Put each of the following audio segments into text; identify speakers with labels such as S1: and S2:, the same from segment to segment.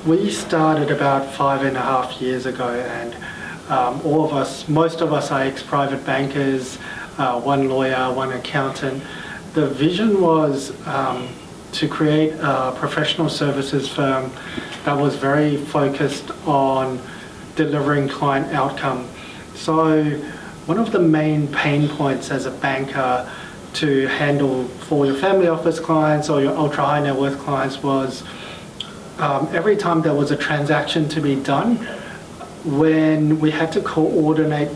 S1: We started about 5.5 years ago, and most of us are ex-private bankers, one lawyer, one accountant. The vision was to create a professional services firm that was very focused on delivering client outcome. So one of the main pain points as a banker to handle for your family office clients or your ultra high net worth clients was every time there was a transaction to be done, when we had to coordinate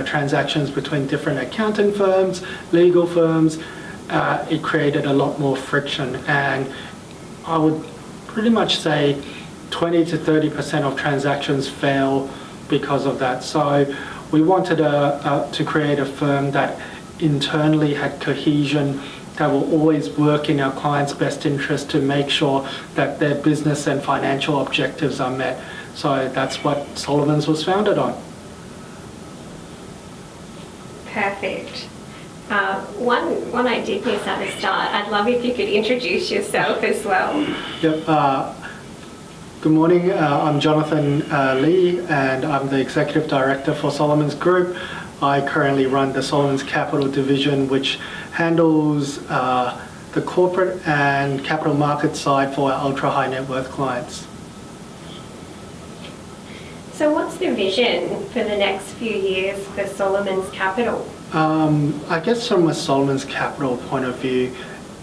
S1: transactions between different accounting firms, legal firms, it created a lot more friction. And I would pretty much say 20 to 30% of transactions fail because of that. So we wanted to create a firm that internally had cohesion, that will always work in our clients' best interest to make sure that their business and financial objectives are met. So that's what Solomon's was founded on.
S2: Perfect. One I did miss at the start. I'd love if you could introduce yourself as well.
S1: Yep. Good morning. I'm Jonathan Lee, and I'm the Executive Director for Solomon's Group. I currently run the Solomon's Capital Division, which handles the corporate and capital market side for our ultra high net worth clients.
S2: So what's the vision for the next few years for Solomon's Capital?
S1: I guess from a Solomon's Capital point of view,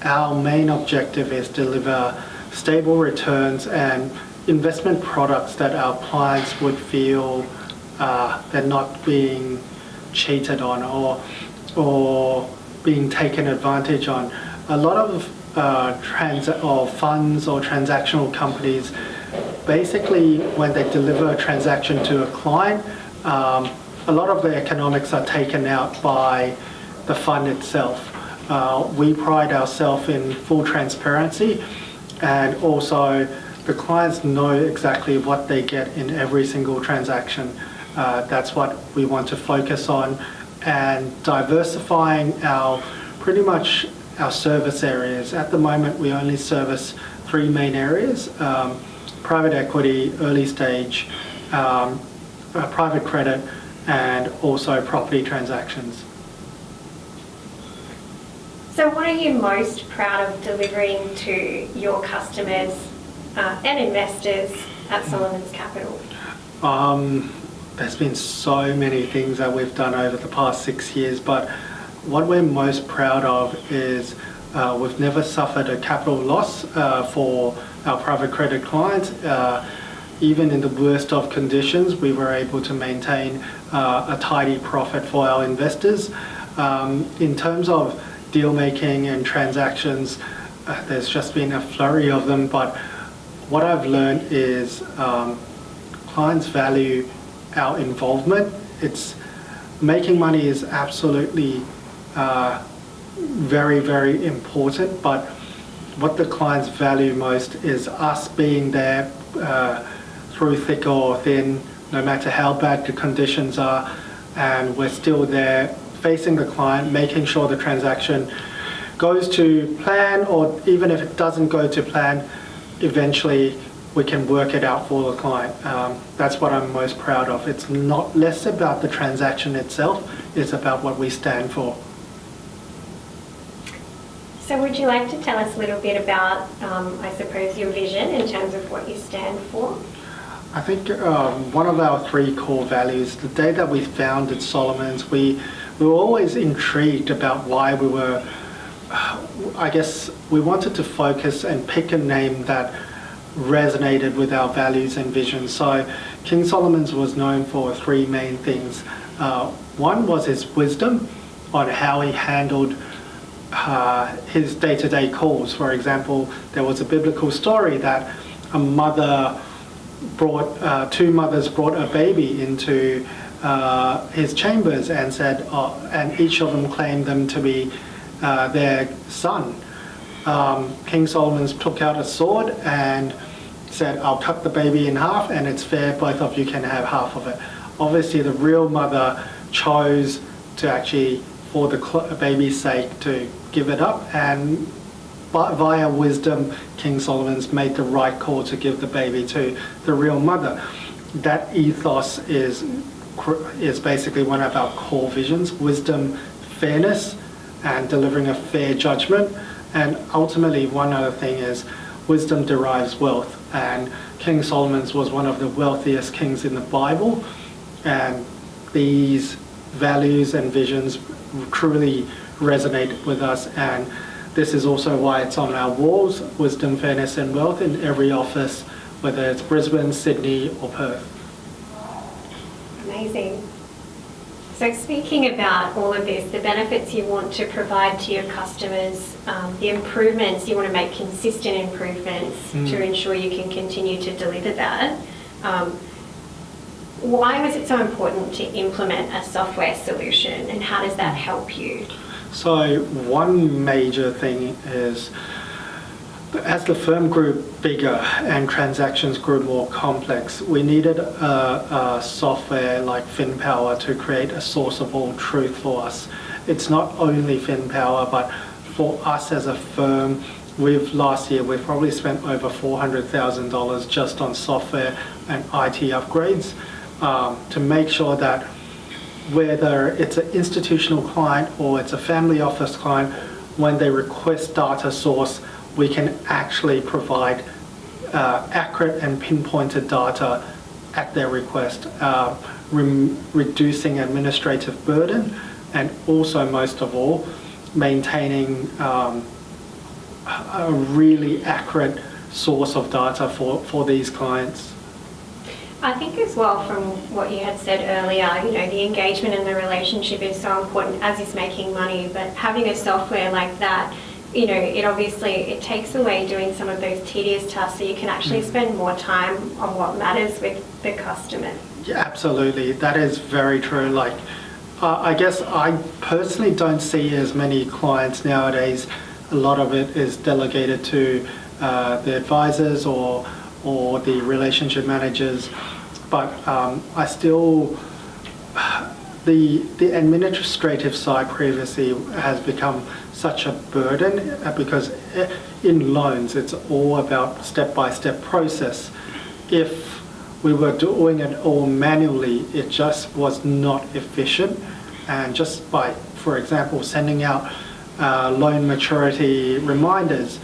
S1: our main objective is to deliver stable returns and investment products that our clients would feel they're not being cheated on or being taken advantage on. A lot of funds or transactional companies, basically when they deliver a transaction to a client, a lot of the economics are taken out by the fund itself. We pride ourselves in full transparency, and also the clients know exactly what they get in every single transaction. That's what we want to focus on, and diversifying pretty much our service areas. At the moment, we only service 3 main areas: private equity, early stage, private credit, and also property transactions.
S2: So what are you most proud of delivering to your customers and investors at Solomon's Capital?
S1: There's been so many things that we've done over the past 6 years, but what we're most proud of is we've never suffered a capital loss for our private credit clients. Even in the worst of conditions, we were able to maintain a tidy profit for our investors. In terms of deal making and transactions, there's just been a flurry of them, but what I've learned is clients value our involvement. Making money is absolutely very, very important, but what the clients value most is us being there through thick or thin, no matter how bad the conditions are, and we're still there facing the client, making sure the transaction goes to plan, or even if it doesn't go to plan, eventually we can work it out for the client. That's what I'm most proud of. It's not less about the transaction itself, it's about what we stand for.
S2: So would you like to tell us a little bit about, I suppose, your vision in terms of what you stand for?
S1: I think one of our 3 core values, the day that we founded Solomon's, we were always intrigued about why we were, I guess we wanted to focus and pick a name that resonated with our values and vision. So King Solomon's was known for 3 main things. One was his wisdom on how he handled his day-to-day calls. For example, there was a biblical story that two mothers brought a baby into his chambers and said, and each of them claimed them to be their son. King Solomon's took out a sword and said, I'll cut the baby in half and it's fair, both of you can have half of it. Obviously the real mother chose to actually, for the baby's sake, to give it up, and but via wisdom, King Solomon's made the right call to give the baby to the real mother. That ethos is basically one of our core visions: wisdom, fairness, and delivering a fair judgment. And ultimately, one other thing is wisdom derives wealth. And King Solomon's was one of the wealthiest kings in the Bible. And these values and visions truly resonate with us. And this is also why it's on our walls: wisdom, fairness, and wealth in every office, whether it's Brisbane, Sydney, or Perth.
S2: Amazing. So speaking about all of this, the benefits you want to provide to your customers, the improvements, you want to make consistent improvements to ensure you can continue to deliver that. Why was it so important to implement a software solution, and how does that help you?
S1: So one major thing is, as the firm grew bigger and transactions grew more complex, we needed a software like finPOWER to create a source of all truth for us. It's not only finPOWER, but for us as a firm, last year we've probably spent over $400,000 just on software and IT upgrades to make sure that whether it's an institutional client or it's a family office client, when they request data source, we can actually provide accurate and pinpointed data at their request, reducing administrative burden, and also, most of all, maintaining a really accurate source of data for these clients.
S2: I think as well, from what you had said earlier, the engagement and the relationship is so important, as is making money, but having a software like that, it takes away doing some of those tedious tasks, so you can actually spend more time on what matters with the customer.
S1: Yeah, absolutely. That is very true. I guess I personally don't see as many clients nowadays. A lot of it is delegated to the advisors or the relationship managers, but I still, the administrative side previously has become such a burden because in loans it's all about step-by-step process. If we were doing it all manually, it just was not efficient. And just by, for example, sending out loan maturity reminders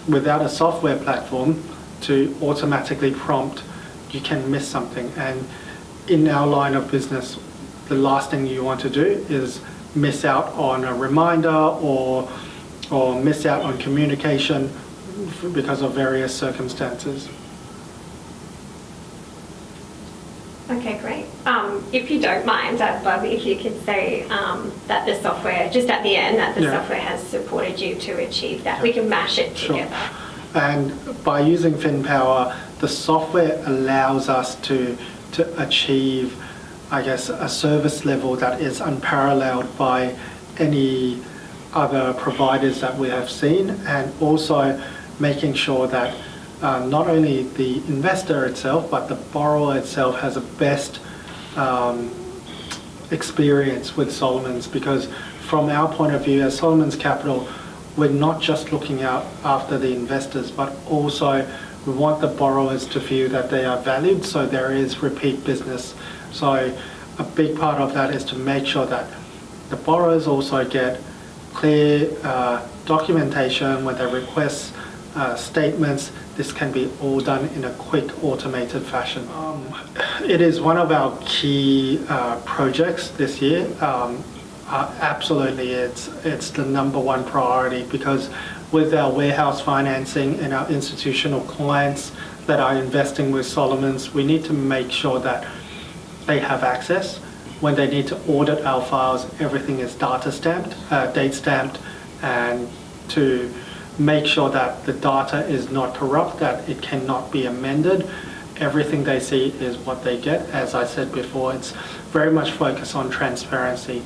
S1: without a software platform to automatically prompt, you can miss something. And in our line of business, the last thing you want to do is miss out on a reminder or miss out on communication because of various circumstances.
S2: Okay, great. If you don't mind, I'd love if you could say that the software, just at the end, that the software has supported you to achieve that. We can mash it together.
S1: Sure. And by using finPOWER, the software allows us to achieve, I guess, a service level that is unparalleled by any other providers that we have seen, and also making sure that not only the investor itself, but the borrower itself has a best experience with Solomon's, because from our point of view as Solomon's Capital, we're not just looking out after the investors, but also we want the borrowers to feel that they are valued, so there is repeat business. So a big part of that is to make sure that the borrowers also get clear documentation when they request statements. This can be all done in a quick automated fashion. It is one of our key projects this year. Absolutely, it's the number one priority, because with our warehouse financing and our institutional clients that are investing with Solomon's, we need to make sure that they have access. When they need to audit our files, everything is data stamped, date stamped, and to make sure that the data is not corrupt, that it cannot be amended. Everything they see is what they get. As I said before, it's very much focused on transparency.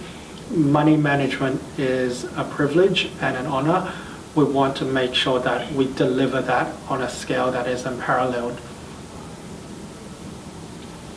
S1: Money management is a privilege and an honor. We want to make sure that we deliver that on a scale that is unparalleled.